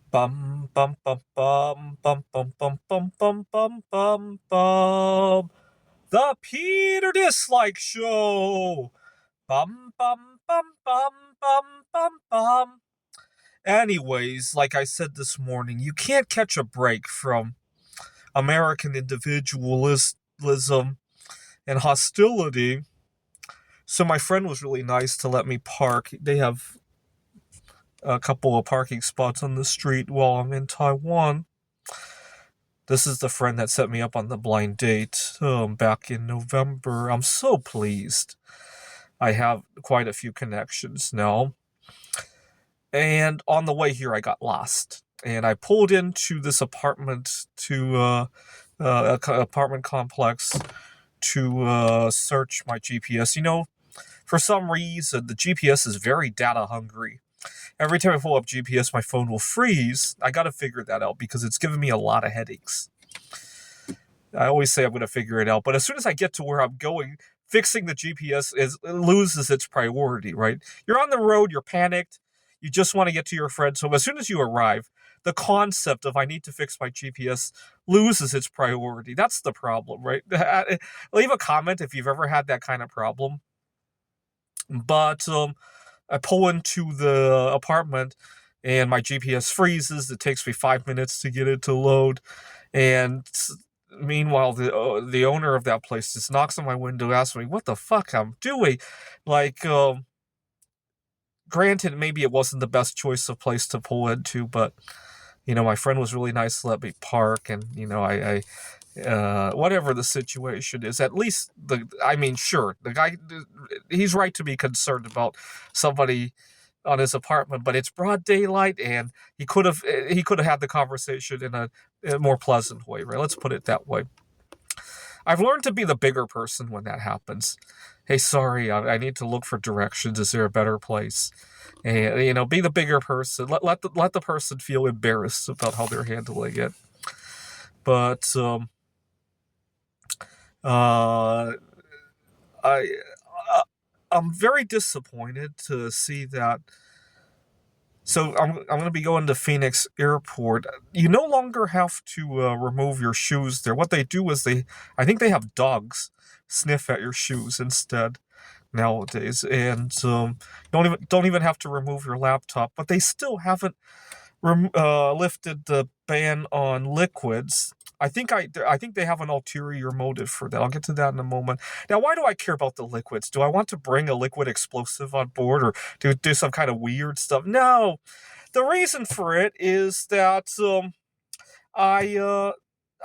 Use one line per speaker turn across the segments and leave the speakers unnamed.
Bum bum bum bum bum bum bum bum bum bum bum bum. The Peter Dislike Show. Bum bum bum bum bum bum bum. Anyways, like I said this morning, you can't catch a break from American individualism and hostility. So my friend was really nice to let me park. They have a couple of parking spots on the street while I'm in Taiwan. This is the friend that set me up on the blind date back in November. I'm so pleased. I have quite a few connections now. And on the way here, I got lost. And I pulled into this apartment complex to search my GPS. For some reason, the GPS is very data hungry. Every time I pull up GPS, my phone will freeze. I got to figure that out because it's giving me a lot of headaches. I always say I'm going to figure it out, but as soon as I get to where I'm going, fixing the GPS loses its priority, right? You're on the road, you're panicked, you just want to get to your friend. So as soon as you arrive, the concept of I need to fix my GPS loses its priority. That's the problem, right? Leave a comment if you've ever had that kind of problem. But I pull into the apartment and my GPS freezes. It takes me 5 minutes to get it to load. And meanwhile, the owner of that place just knocks on my window, asks me what the fuck I'm doing. Like, granted, maybe it wasn't the best choice of place to pull into, but my friend was really nice to let me park, and I whatever the situation is, at least sure, the guy, he's right to be concerned about somebody on his apartment, but it's broad daylight, and he could have had the conversation in a more pleasant way, right? Let's put it that way. I've learned to be the bigger person when that happens. Hey, sorry, I need to look for directions. Is there a better place? And be the bigger person. Let the person feel embarrassed about how they're handling it. But uh, I I'm very disappointed to see that. So I'm going to be going to Phoenix Airport. You no longer have to remove your shoes there. What they do is I think they have dogs sniff at your shoes instead nowadays, and don't even have to remove your laptop. But they still haven't lifted the ban on liquids. I think they have an ulterior motive for that. I'll get to that in a moment. Now, why do I care about the liquids? Do I want to bring a liquid explosive on board or do some kind of weird stuff? No. The reason for it is that I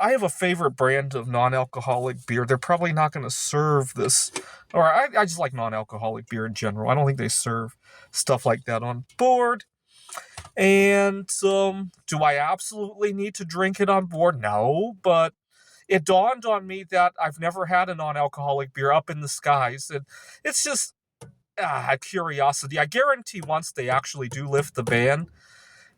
I have a favorite brand of non-alcoholic beer. They're probably not going to serve this, or I just like non-alcoholic beer in general. I don't think they serve stuff like that on board. And do I absolutely need to drink it on board? No, but it dawned on me that I've never had a non-alcoholic beer up in the skies, and it's just curiosity. I guarantee once they actually do lift the ban,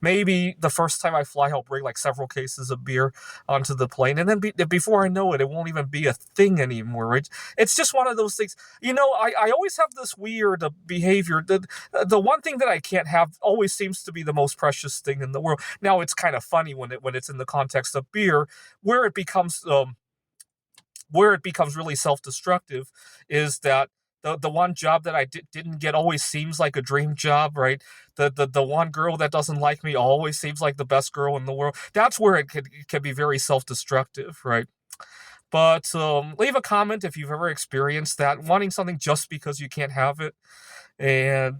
maybe the first time I fly, I'll bring like several cases of beer onto the plane, and then before I know it, it won't even be a thing anymore. Right? It's just one of those things. I always have this weird behavior. The one thing that I can't have always seems to be the most precious thing in the world. Now it's kind of funny when it's in the context of beer, where it becomes really self-destructive is that the one job that I didn't get always seems like a dream job, right? The one girl that doesn't like me always seems like the best girl in the world. That's where it can be very self-destructive, right? But leave a comment if you've ever experienced that, wanting something just because you can't have it, and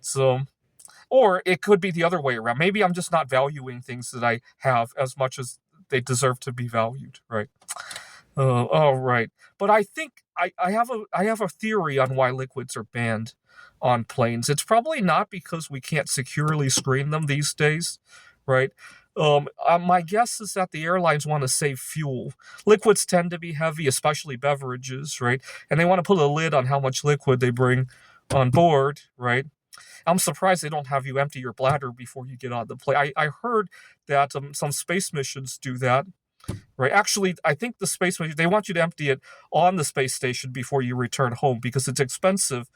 or it could be the other way around. Maybe I'm just not valuing things that I have as much as they deserve to be valued, right? All right, but I think I have a theory on why liquids are banned on planes. It's probably not because we can't securely screen them these days, right? My guess is that the airlines want to save fuel. Liquids tend to be heavy, especially beverages, right? And they want to put a lid on how much liquid they bring on board, right? I'm surprised they don't have you empty your bladder before you get on the plane. I heard that some space missions do that, right? Actually, I think the space they want you to empty it on the space station before you return home because it's expensive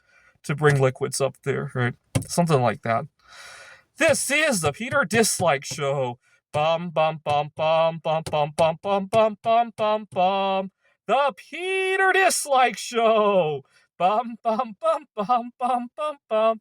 to bring liquids up there, right? Something like that. This is the Peter Dislike Show. Bum bum bum bum bum bum bum bum bum bum bum bum. The Peter Dislike Show. Bum bum bum bum bum bum bum.